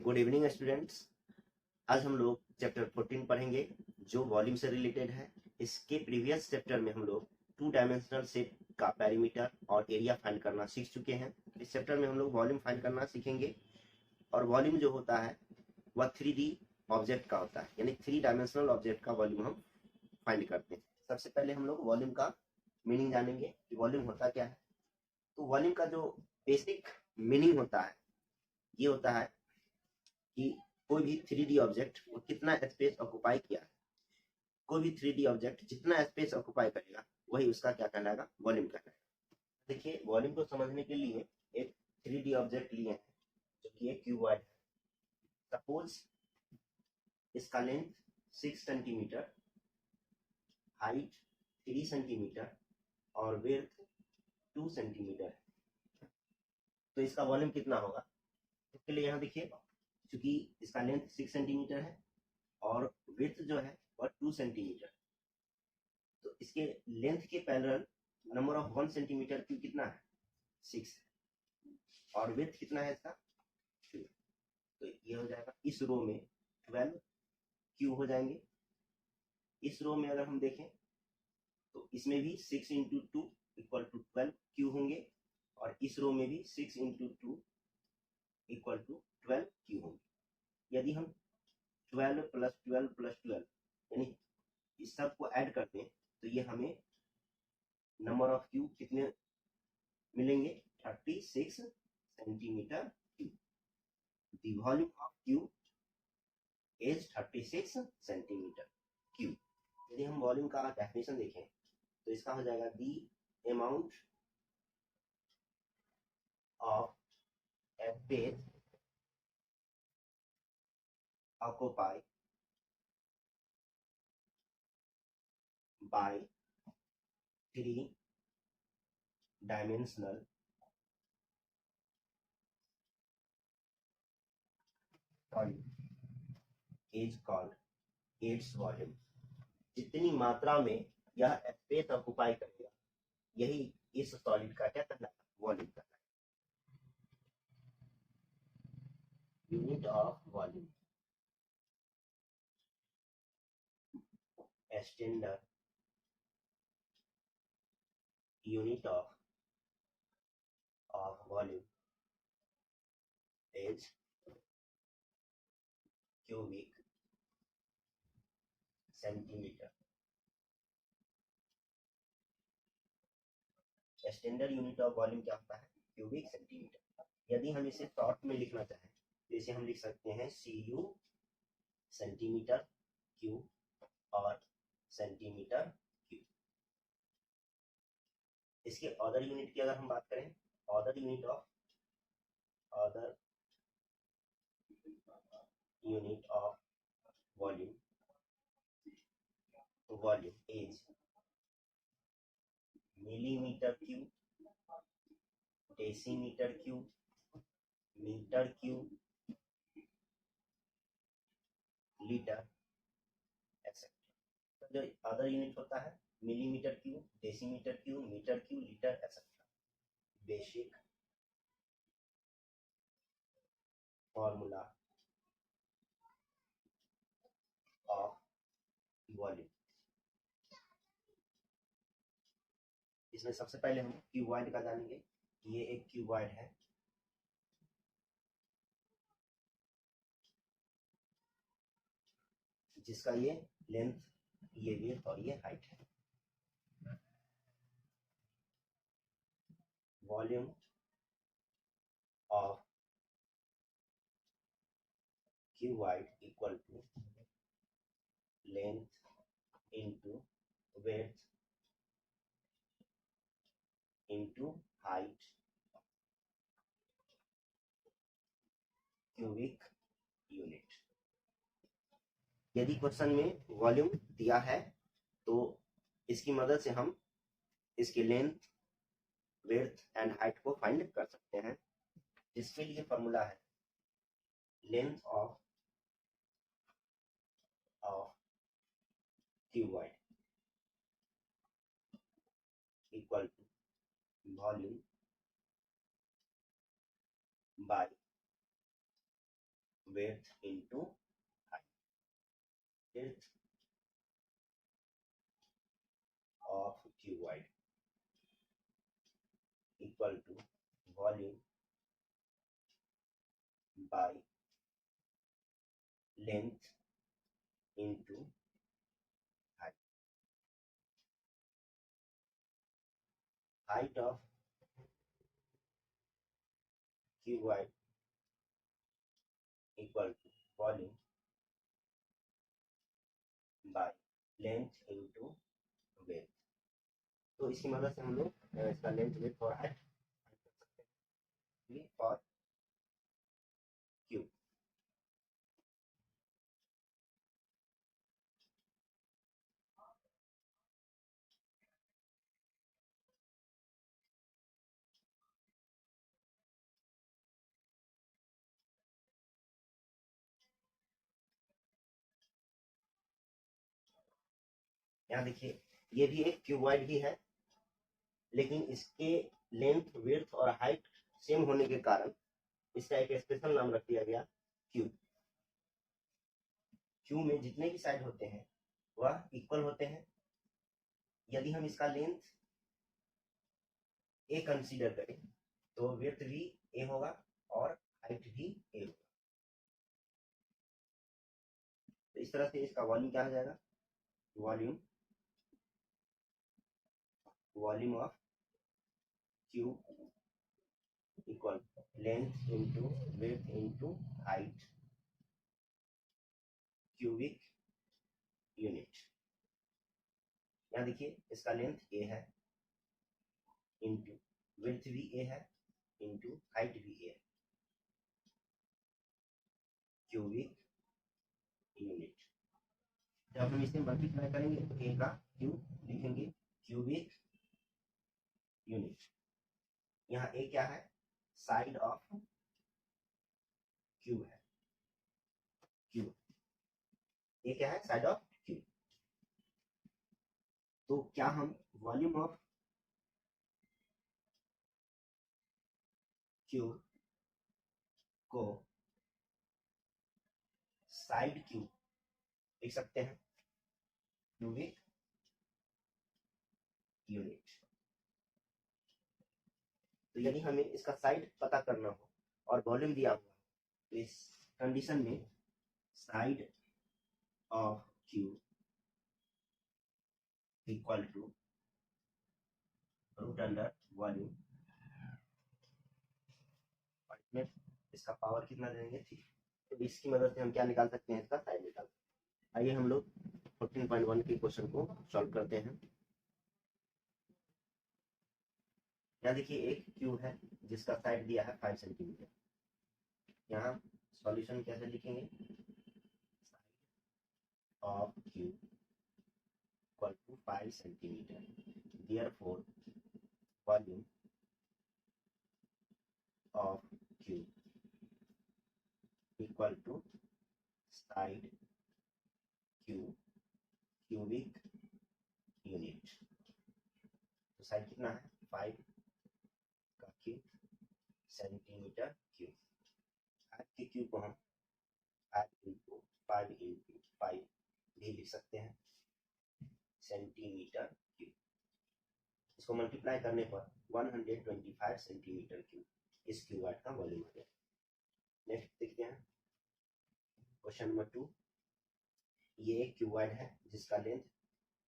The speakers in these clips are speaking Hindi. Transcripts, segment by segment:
Good evening students. आज हम लोग चैप्टर 14 पढ़ेंगे जो वॉल्यूम से रिलेटेड है। इसके प्रीवियस चैप्टर में हम लोग 2 डायमेंशनल शेप का पेरीमीटर और एरिया फाइंड करना सीख चुके हैं। इस चैप्टर में हम लोग वॉल्यूम फाइंड करना सीखेंगे और वॉल्यूम जो होता है वह 3D ऑब्जेक्ट का होता है, यानी 3 डायमेंशनल ऑब्जेक्ट का वॉल्यूम हम फाइंड करते हैं। सबसे पहले हम लोग वॉल्यूम का मीनिंग जानेंगे कि वॉल्यूम होता क्या है। तो वॉल्यूम का जो बेसिक मीनिंग होता है ये होता है कि कोई भी 3D ऑब्जेक्ट वो कितना स्पेस ऑक्युपाई किया है। कोई भी 3D ऑब्जेक्ट जितना स्पेस ऑक्युपाई करेगा वही उसका क्या कहलाएगा, वॉल्यूम कहलाएगा। देखिए, वॉल्यूम को समझने के लिए एक 3D ऑब्जेक्ट लिए हैं जो कि एक क्यूबॉइड है। सपोज इसका लेंथ 6 सेंटीमीटर, हाइट 3 सेंटीमीटर और विड्थ 2 सेंटीमीटर है। तो इसका वॉल्यूम कितना होगा? इसके लिए यहाँ देखिए, क्योंकि इसका लेंथ 6 सेंटीमीटर है और विड्थ जो है वह 2 सेंटीमीटर, तो इसके लेंथ के parallel number of 1 centimetre cube कितना है? 6 और विड्थ कितना है इसका? 2। तो ये हो जाएगा इस रो में 12 क्यूब हो जाएंगे। इस रो में अगर हम देखें तो इसमें भी 6 इंटू 2 इक्वल टू 12 क्यूब होंगे और इस रो में भी 6 इंटू 2 इक्वल टू 12 क्यूब होंगे। यदि हम 12 प्लस 12 प्लस 12 यानी इस सब को ऐड करते हैं तो ये हमें नंबर ऑफ क्यूब कितने मिलेंगे? 36 centimetre cube. The volume of cube is 36 centimetre cube. यदि हम वॉल्यूम का डेफिनेशन देखें तो इसका हो जाएगा the amount of space occupied by 3-dimensional solid is called its volume। जितनी मात्रा में यह स्पेस ऑक्युपाई करेगा यही इस सॉलिड का क्या कहलाएगा? वॉल्यूम कहलाएगा। Unit of volume, standard unit of volume is cubic centimetre. Standard unit of volume क्या होता है? Cubic centimetre. यदि हम इसे शॉर्ट में लिखना चाहें तो इसे हम लिख सकते हैं CU सेंटीमीटर क्यूब और सेंटीमीटर क्यूब। इसके अदर यूनिट की अगर हम बात करें, other unit of volume is millimetre cube, decimetre cube, metre cube, litre, etcetera. जो अदर यूनिट होता है millimetre cube, decimetre cube, metre cube, litre, etcetera. Basic formula of volume. इसमें सबसे पहले हम क्यूबॉइड का जानेंगे। ये एक क्यूबॉइड है जिसका ये लेंथ, ये विड्थ और ये हाइट है। Volume of cuboid equal to length into width into height cubic unit. यदि क्वेश्चन में वॉल्यूम दिया है तो इसकी मदद से हम इसकी लेंथ, विड्थ एंड हाइट को फाइंड कर सकते हैं। जिसके लिए फॉर्मूला है length of cuboid equal to volume by width into height. Width of cuboid equal to volume by length into height. Height of cuboid equal to volume by length into width. तो इसकी मदद से हम लोग इसका लेंथ विड्थ और हाइट कर सकते हैं और क्यूब। यहाँ देखिए ये भी एक क्यूबॉइड ही है, लेकिन इसके लेंथ विड्थ और हाइट सेम होने के कारण इसका एक स्पेशल नाम रख दिया गया क्यूब। क्यूब में जितने भी साइड होते हैं वह इक्वल होते हैं। यदि हम इसका लेंथ ए कंसीडर करें तो विड्थ भी ए होगा और हाइट भी ए होगा। तो इस तरह से इसका वॉल्यूम क्या हो जाएगा, volume of cube equal length into width into height cubic unit. यहाँ देखिए इसका लेंथ ए है इंटू विड्थ भी ए है इंटू हाइट भी ए है, क्यूबिक यूनिट। जब हम इसे मल्टीप्लाई करेंगे तो ए का क्यूब लिखेंगे क्यूबिक यूनिट। यहाँ ए क्या है, साइड ऑफ क्यूब है, क्यूब ए क्या है, साइड ऑफ क्यूब। तो क्या हम वॉल्यूम ऑफ क्यूब को साइड क्यूब लिख सकते हैं, क्यूबिक यूनिट। तो यदि हमें इसका साइड पता करना हो और वॉल्यूम दिया हुआ तो इस कंडीशन में side of cube equal to root under volume, और इसमें इसका पावर कितना देंगे, ठीक। तो इसकी मदद से हम क्या निकाल सकते हैं, इसका साइड निकाल सकते हैं। आइए हम लोग 14.1 के क्वेश्चन को सॉल्व करते हैं। यहाँ देखिए एक क्यूब है जिसका साइड दिया है 5 सेंटीमीटर। यहाँ सॉल्यूशन कैसे लिखेंगे, side of cube equal to 5 centimetre, therefore volume of cube equal to side cube cubic unit. तो साइड कितना है, 5 का क्यूब सेंटीमीटर क्यूब। 5 के क्यूब को हम 5 इंटू 5 भी लिख सकते हैं, सेंटीमीटर क्यूब। इसको मल्टीप्लाई करने पर 125 सेंटीमीटर क्यूब इस क्यूबॉइड का वॉल्यूम आ गया। नेक्स्ट देखते हैं क्वेश्चन नंबर 2। ये एक क्यूबॉइड है जिसका लेंथ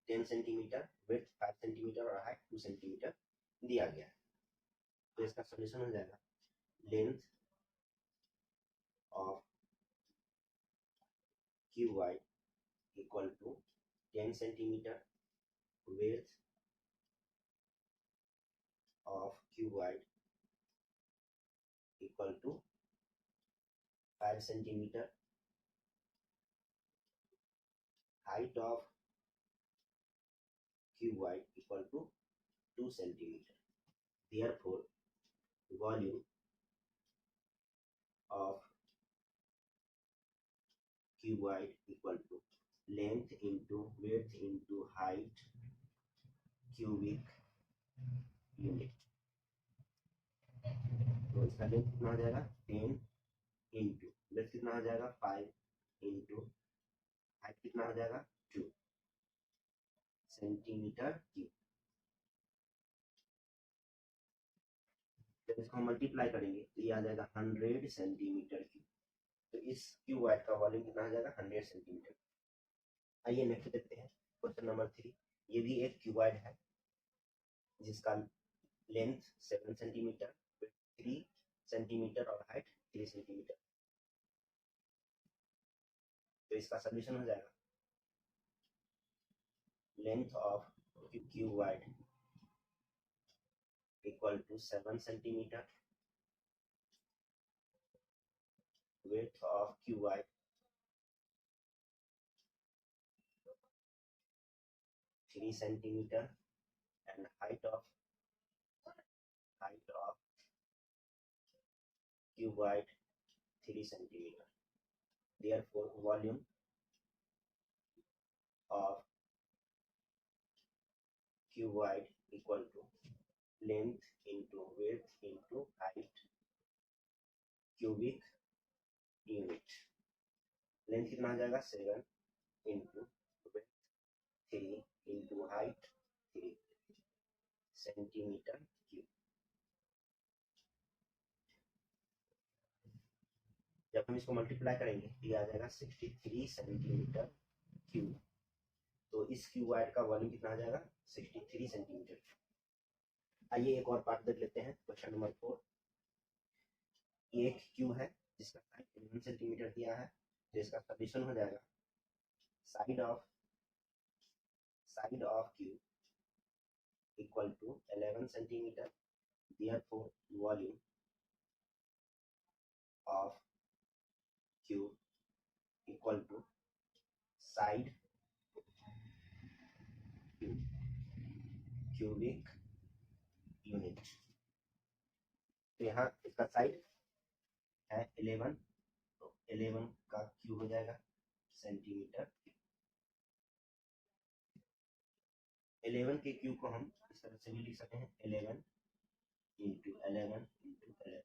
10 सेंटीमीटर, विड्थ 5 सेंटीमीटर और हाइट 2 सेंटीमीटर दिया गया है। तो इसका सॉल्यूशन हो जाएगा length of cuboid equal to 10 centimetre, width of cuboid equal to 5 centimetre, height of cuboid equal to 2 centimeter. Therefore, volume of cuboid equal to length into width into height cubic unit. तो इसका लेंथ कितना हो जाएगा, 10 इंटू ब्रेथ कितना हो जाएगा 5 इंटू हाइट कितना हो जाएगा 2 सेंटीमीटर क्यूब। जब इसको हम मल्टीप्लाई करेंगे तो ये आ जाएगा 100 सेंटीमीटर क्यूब। तो इस क्यूबॉइड का वॉल्यूम कितना आ जाएगा 100 सेंटीमीटर। आइए नेक्स्ट देखते हैं क्वेश्चन नंबर 3। ये भी एक क्यूबॉइड है जिसका लेंथ 7 सेंटीमीटर, 3 सेंटीमीटर और हाइट 3 सेंटीमीटर। तो इसका सॉल्यूशन हो जाएगा length of cuboid equal to 7 centimetre, width of cuboid 3 centimeter and height of cuboid 3 centimeter. Therefore, volume of cuboid equal to length into width into height cubic unit. Length कितना आ जाएगा 7 into width 3 into height 3 centimetre cube. जब हम इसको मल्टीप्लाई करेंगे तो ये आ जाएगा 63 सेंटीमीटर क्यूब। तो इस क्यूबॉइड का वॉल्यूम कितना आ जाएगा 63 सेंटीमीटर। आइए एक और पार्ट देख लेते हैं क्वेश्चन नंबर 4। ये एक क्यूब है जिसका साइड 11 सेंटीमीटर दिया है। तो इसका सॉल्यूशन हो जाएगा side of cube equal to 11 centimetre. Therefore volume of cube equal to side cubic unit. तो यहाँ इसका साइड है 11, तो 11 का क्यूब हो जाएगा सेंटीमीटर। 11 के क्यूब को हम इस तरह से भी लिख सकते हैं 11 इंटू 11 इंटू 11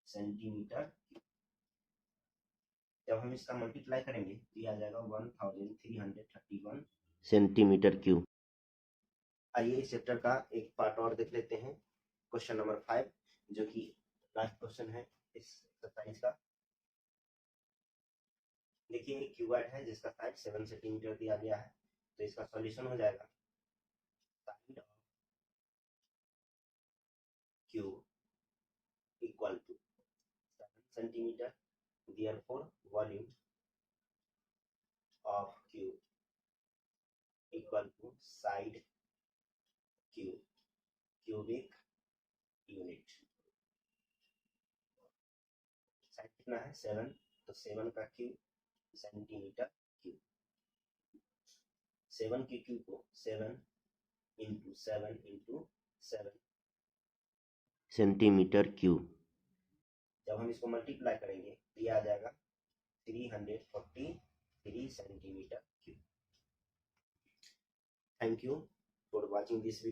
सेंटीमीटर। जब हम इसका मल्टीप्लाई करेंगे तो ये आ जाएगा 1331 सेंटीमीटर क्यूब। आइए इस चैप्टर का एक पार्ट और देख लेते हैं क्वेश्चन नंबर 5, जो कि लास्ट क्वेश्चन है इस एक्सरसाइज का। देखिए एक क्यूबॉइड है जिसका साइड 7 सेंटीमीटर दिया गया है। तो इसका सॉल्यूशन हो जाएगा side of cube equal to 7 centimetre. Therefore volume of cube equal to side cube cubic unit. Side कितना है 7, तो 7 का क्यूब सेंटीमीटर क्यूब। 7 के क्यूब को 7 इंटू 7 इंटू 7 सेंटीमीटर क्यूब। जब हम इसको मल्टीप्लाई करेंगे तो ये आ जाएगा 343 centimetre cube. Thank you for watching this video.